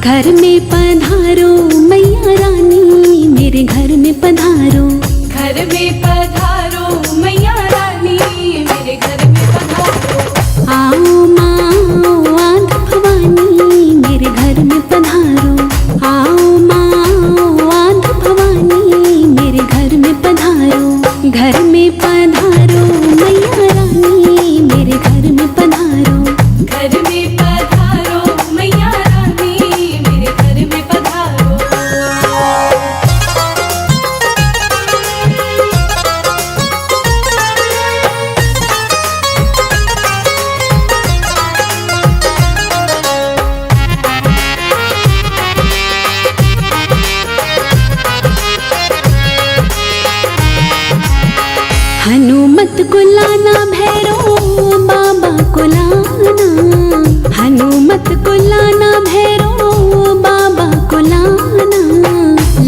घर में पधारो मैया रानी, मेरे घर में पधारो। घर में पधारो मैया रानी, मेरे घर में पधारो। आओ माँ आद भवानी, मेरे घर में पधारो। आओ माँ आद भवानी, मेरे घर में पधारो। घर में पधारो मैया रानी, मेरे घर में पधारो। घर में पधारो मैया रानी, मेरे घर में पधारो। हनुमत को लाना भैरो बाबा को लाना। हनुमत को लाना भैरो बाबा को लाना।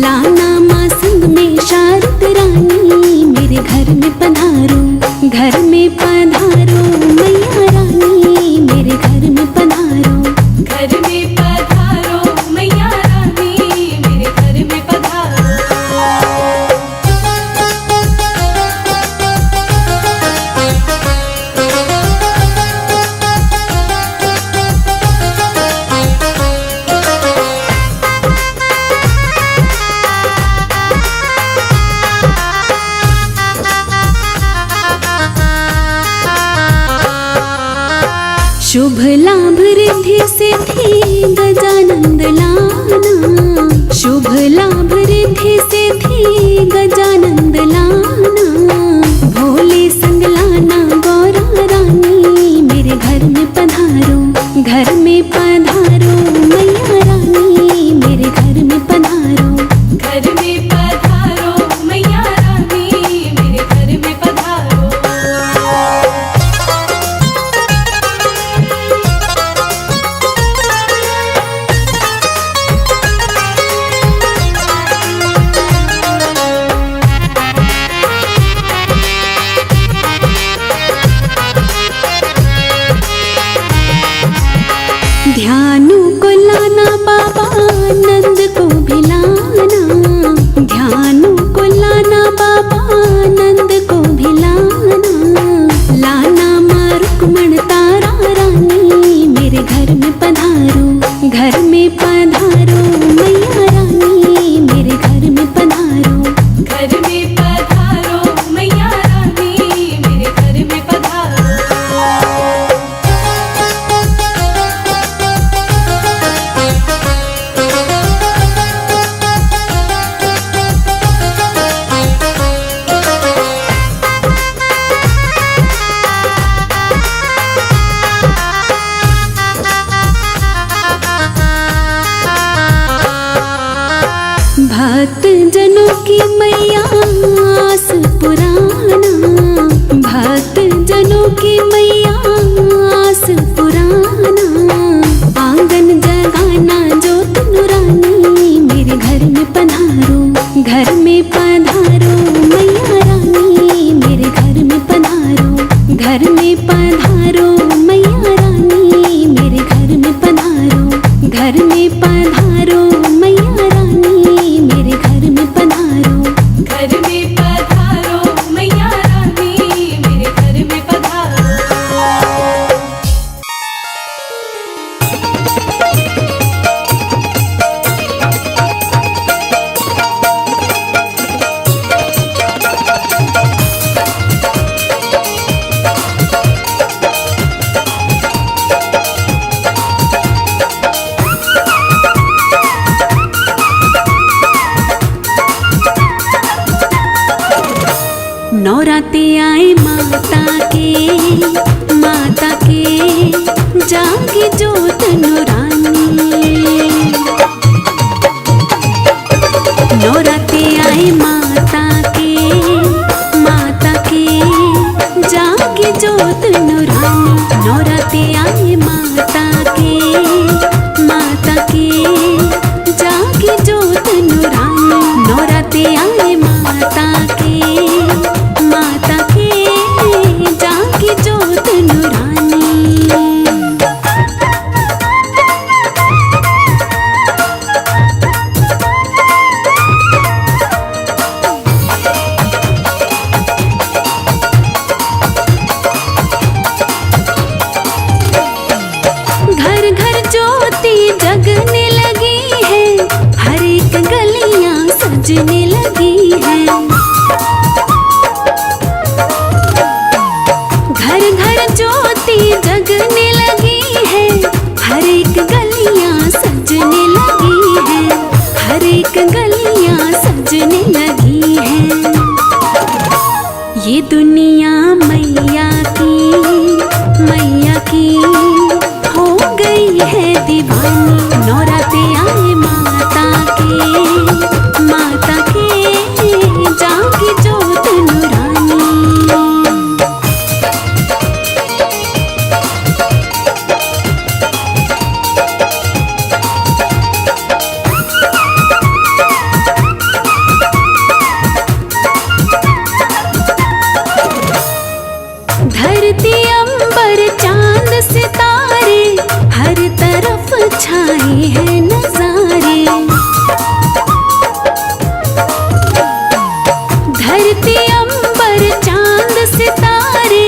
लाना माँ संग में शारद रानी, मेरे घर में पधारो। घर में पधारो मैया रानी, मेरे घर में पधारो। घर में पधारो मैया रानी, मेरे घर में पधारो। शुभ लाभ रिद्धि सिद्धि गजानंद लाना। शुभ लाभ रिद्धि सिद्धि गजानंद लाना। भोले संग लाना गौरा रानी, मेरे घर में पधारो। घर में पधारो मैया रानी, मेरे घर में पधारो। घर में पधारो मैया रानी, मेरे घर में पधारो। ध्यानु को लाना बाबा नंद को भी लाना। ध्यानु को लाना बाबा नंद को भी लाना। लाना माँ रुक्मण तारा रानी, मेरे घर में पधारो। घर में पधारो मैया रानी, मेरे घर में पधारो। घर में पधारो मैया रानी, मेरे घर में पधारो। भक्त जनों की मैया आस पुराना। भक्त जनों की मैया आस पुराना। आंगन जगाना जोत नुरानी, मेरे घर में पधारो। घर में पधारो मैया रानी, मेरे घर में पधारो। घर में पधारो मैया रानी, मेरे घर में पधारो। घर में पधारो मैया रानी, मेरे घर में पधारो। घर में पधारो मैया रानी, मेरे घर में पधारो। नौराते आए माता के जागे जोत नुरानी। नौराते आए माता के जागे जोत नुरानी। नौराते आए माता के जागे जोत नुरानी। नौराते आए माता के जागे जोत नुरानी। गलियां सजने लगी हैं। ये दुनिया मैया की हो गई है दीवानी। नौराते आए माता के जागी जोत नूरानी। धरती अंबर चांद सितारे हर तरफ छाए हैं नजारे। धरती अंबर चांद सितारे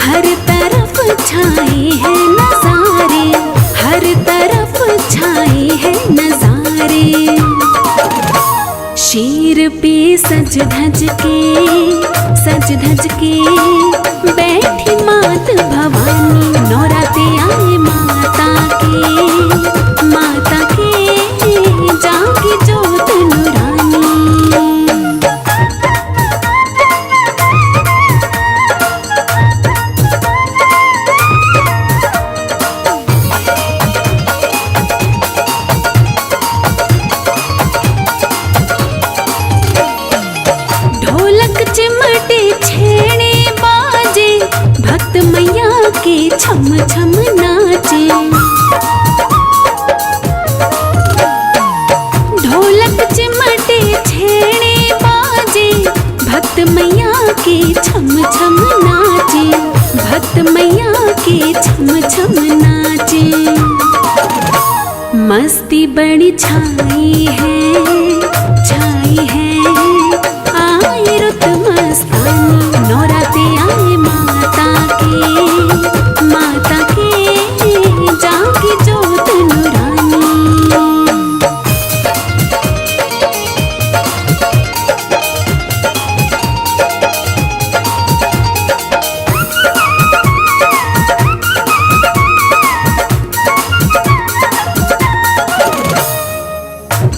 हर तरफ छाए हैं नजारे। हर तरफ छाए हैं नजारे। शेर पे सज धज के बैठी मात भवानी। नौराते आए माता के जागी जोत नूरानी। ढोलक चिमटे छेने बाजे भक्त मैया के छम छम नाचे। ढोलक चिमटे छेने बाजे भक्त मैया के छम छम नाचे। भक्त मैया के छम छम नाचे। मस्ती बड़ी छाई है आई रुत मस्तानी। नौराते आए माता के जागी जोत नूरानी।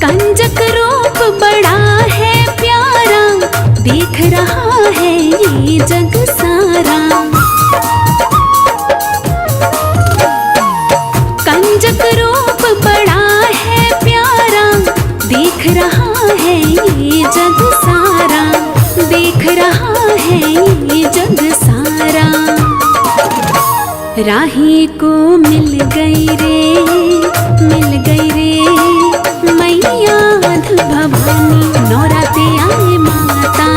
कंजक रूप बड़ा है प्यारा देख रहा है ये जग सारा। कंजक रूप बड़ा है प्यारा देख रहा है ये जग सारा। देख रहा है ये जग सारा। राही को मिल गई रे मैया अध भवानी। नौराते आए माता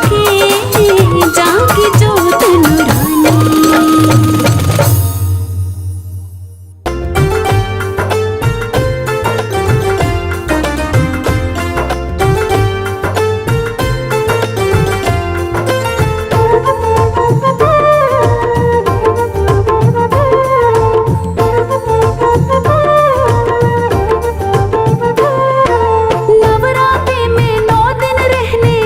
के जागी जोत नूरानी। नवरात्रि में 9 दिन रहने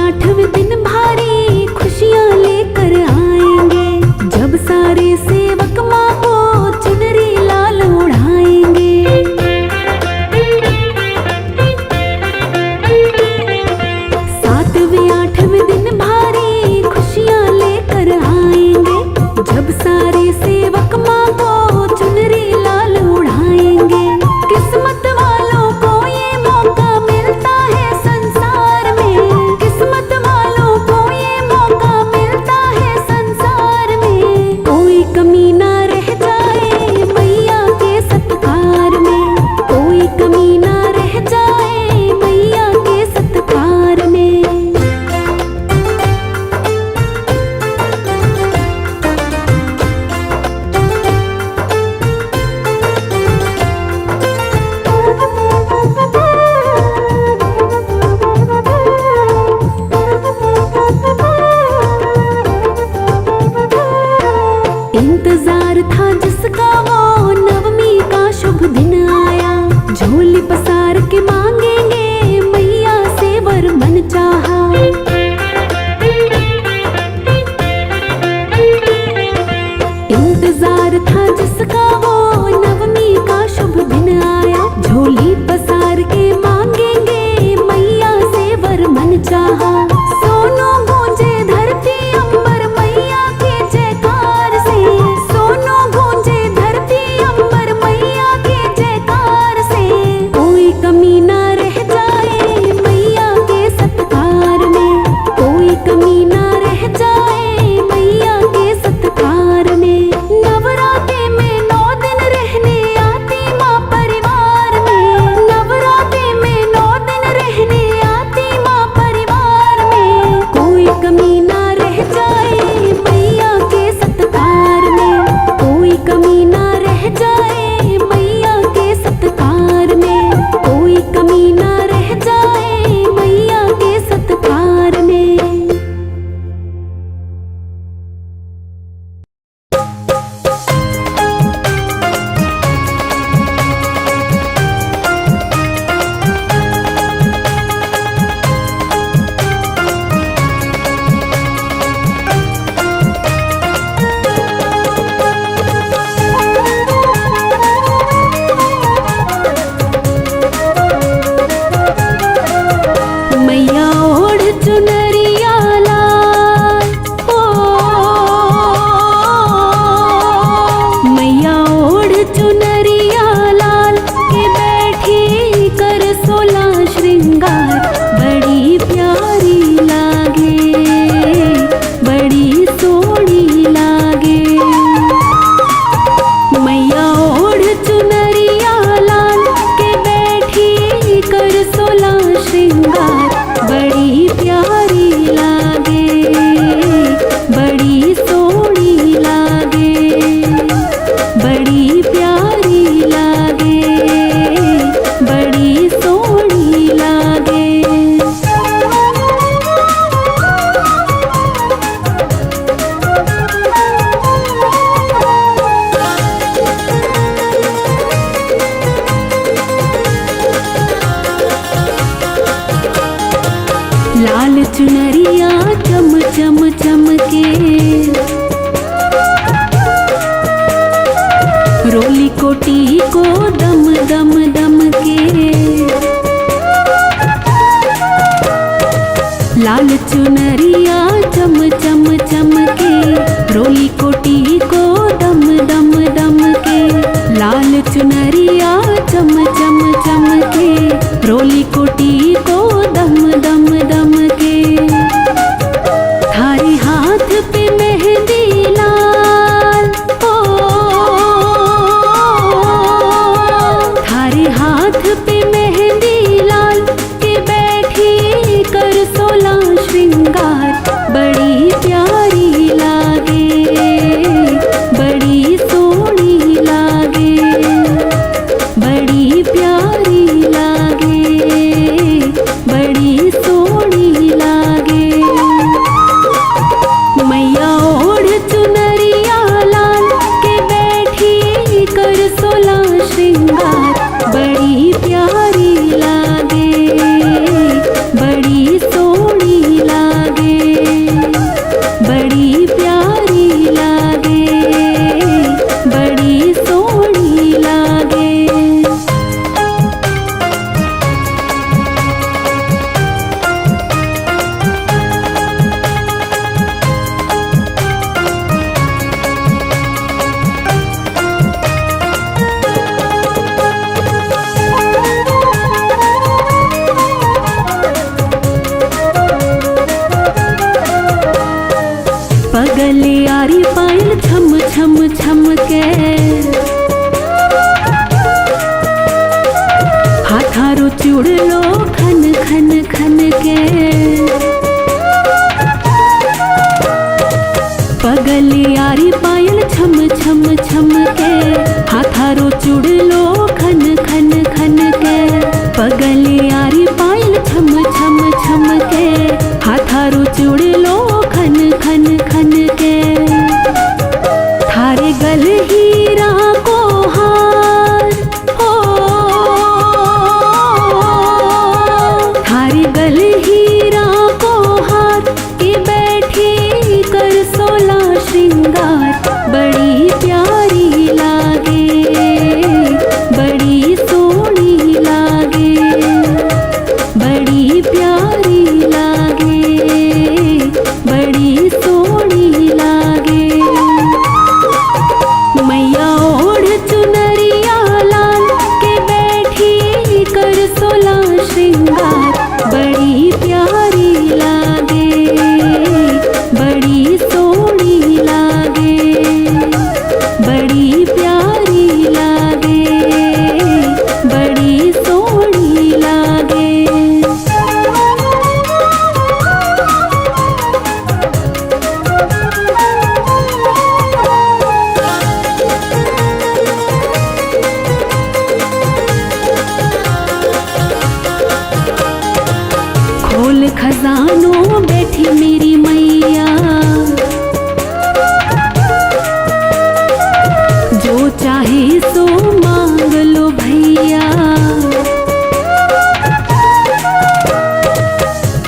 आठवें दिन भारी खुशियाँ लेकर आएंगे, जब सारे सेवक माँ को चुनरी लाल उड़ाएंगे। सातवें आठवें दिन भारी खुशियाँ लेकर आएंगे, जब सारे सेवक माँ को चुनरी लाल उड़ाएंगे। किस्मत वालों को ये मौका मिलता है संसार में, किस्मत वालों को ये मौका मिलता है संसार में। कोई कमी ना रह जाए मैया के सत्कार में, कोई कमी ना रह जाए मैया के सत्कार में। इंतजार था जिसका वो नवमी का शुभ दिन आया, झोली पसार के मांगेंगे मैया से वर मन चाहा। इंतजार था जिसका वो नवमी का शुभ दिन आया, झोली पसार के मांगेंगे मैया से वर मन चाहा। सोनो गूंजे धरती अंबर मैया के जयकार से, सोनो गूंजे धरती अंबर मैया के जयकार से। कोई कमी ना रह जाए मैया के सत्कार में, कोई कमी ना रह जाए मैया के सत्कार में। नवरात्रि में 9 दिन रहने आती माँ परिवार में, नवरात्रि में 9 दिन रहने आती माँ परिवार में। कोई कमी ना रह जाए मैया के सत्कार में, कोई कमी ना रह जाए मैया के सत्कार में, कोई कमी ना रह जाए मैया के सत्कार में। मैया ओढ़ चुनरिया लाल, ओ मैया ओढ़ चुनरिया लाल के बैठी कर 16 श्रृंगार। बड़ी प्यारी लागे, बड़ी सोहनी लागे। मैया ओढ़ चुनरिया लाल के बैठी कर 16 श्रृंगार। बड़ी प्यारी लागे, बड़ी सोहनी लागे, बड़ी प्यारी लागे, बड़ी सोहनी लागे। लाल चुनरिया चम चम चमके, रोली कोटी को दम दम दम के। लाल चुनरिया चम चम चमके, रोली कोटी को दम दम दम के। लाल चुनरिया चम चम चमके, रोली कोटी को दम दम दम के। थारे हाथ पे मेहंदी लाल, ओ थारे हाथ पे मेहंदी लाल के बैठी कर 16 श्रृंगार। बड़ी प्यारी लागे, बड़ी सोहनी लागे, बड़ी प्यारी लागे, बड़ी सोहनी पगलियारी पायल छम छम छम के, हाथारो चुड़लो खन खन खन के। पगलियारी पायल छम छम छम के, हाथारो चुड़लो खन खन खन के। थारे गल हीरा को हार हो, थारे गल हीरा को हार के बैठी कर 16 श्रृंगार। बड़ी प्यारी लागे, बड़ी सोहनी लागे, बड़ी प्यारी लागे, बड़ी सोहनी लागे। मैया ओढ़ चुनरिया लाल के बैठी कर 16 श्रृंगार। बड़ी प्यारी लागे, बड़ी सोहनी लागे, बड़ी प्यारी लागे, बड़ी सोहनी लागे। खोल खजानों बैठी मेरी मैया, जो चाहे सो मांग लो भैया।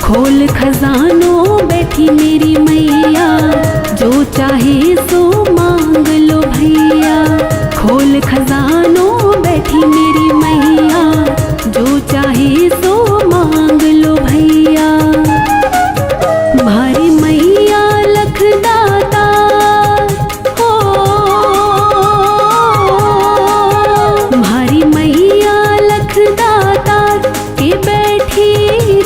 खोल खजानों बैठी मेरी मैया, जो चाहे सो मांग लो भैया। खोल खजानों बैठी मेरी मैया, जो चाहे सो मांग लो भैया। भारी मैया लखदाता हो, भारी मैया लखदाता के बैठी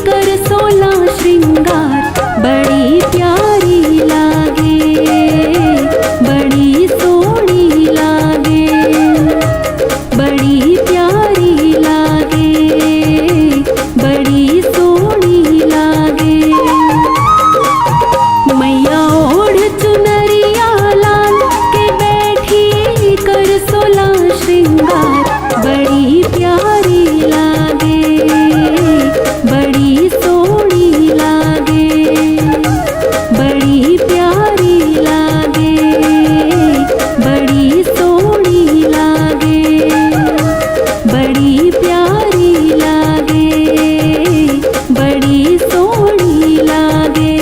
कर 16 श्रृंगार। बड़ी प्यारी लागे, बड़ी सोहनी लागे, बड़ी प्यारी लागे, बड़ी सोहनी लागे। मैया ओढ़ चुनरिया लाल के बैठी कर 16 श्रृंगार। बड़ी प्यारी लागे, बड़ी सोहनी लागे, बड़ी प्यारी लागे, बड़ी सोहनी लागे, बड़ी प्यारी लागे, बड़ी सोहनी लागे।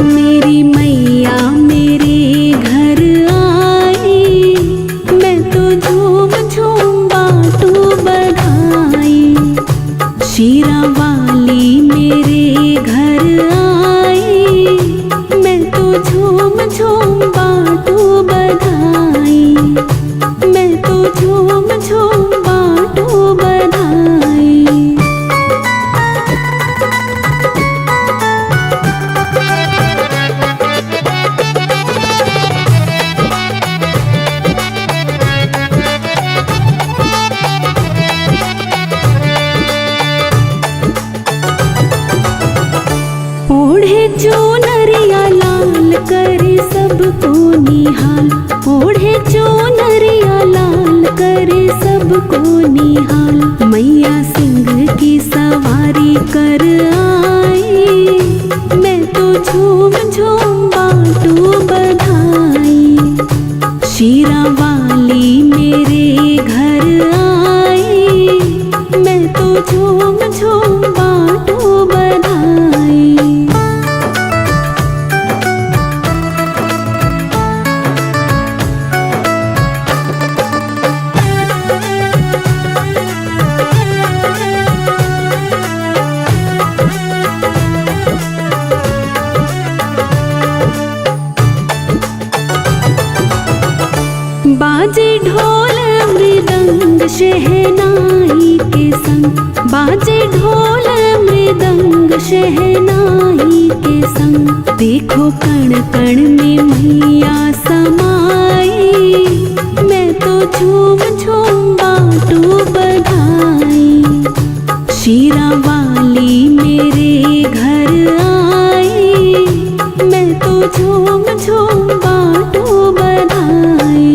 मेरी मैया मेरे घर आई, मैं तो झूम झूम बाटू बधाई। शीरा वाली मेरे घर आई, मैं तो झूम झूम बाटू बधाई। मैं तो झूम झूम बाटू बधाई। ओढ़े चुनरिया लाल करे सबको निहाल। ओढ़े चुनरिया लाल करे सबको निहाल। मैया सिंह की सवारी कर आई, मैं तो झूम झूम बाटू बधाई। शीरा वाली मेरे घर आई, मैं तो झूम झूम बाटू बधाई। बाजे ढोल मृदंग शहनाई के संग, बाजे ढोल मृदंग रंग शहनाई के संग, देखो कण कण में मैया समाई। मैं तो झूम झूम बाटू बधाई, शीरा वाली मेरे घर आई। मैं तो झूम झूम बाटू बधाई।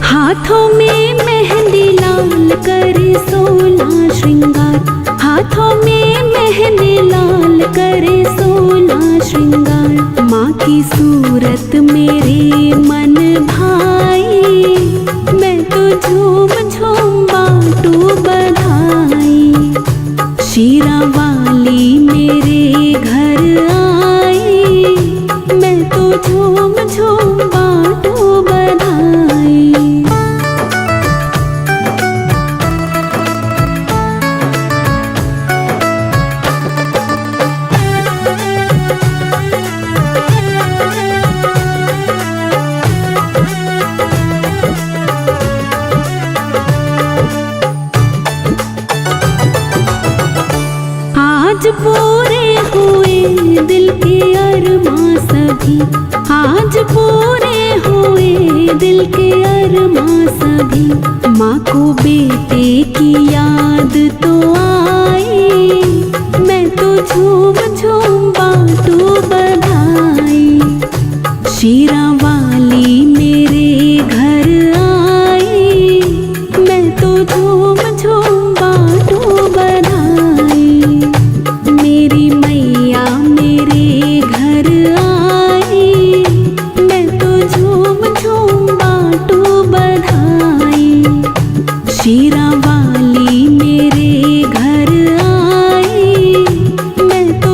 हाथों में मेहंदी लाल करे 16 श्रृंगार, हाथों में मेहंदी लाल करे 16 श्रृंगार। माँ की सूरत मेरे मन भाई, मैं तो झूम झूम बाटू बधाई। शीरा वाली मेरे घर आई, मैं तो झूम झूम बाटू बधाई। आज पूरे हुए दिल के अरमां सभी, आज पूरे हुए दिल के अरमां सभी। माँ को बेटे की याद तो आई, मैं तो झूम झूम बाटू बधाई। शीरा वाली मेरे घर आई, मैं तो झूम झूम बाटू बधाई। मेरी मैया मेरे घर आई, मैं तो झूम झूम बाटू बधाई। शीरा वाली मेरे घर आई, मैं तो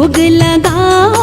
भोग लगाओ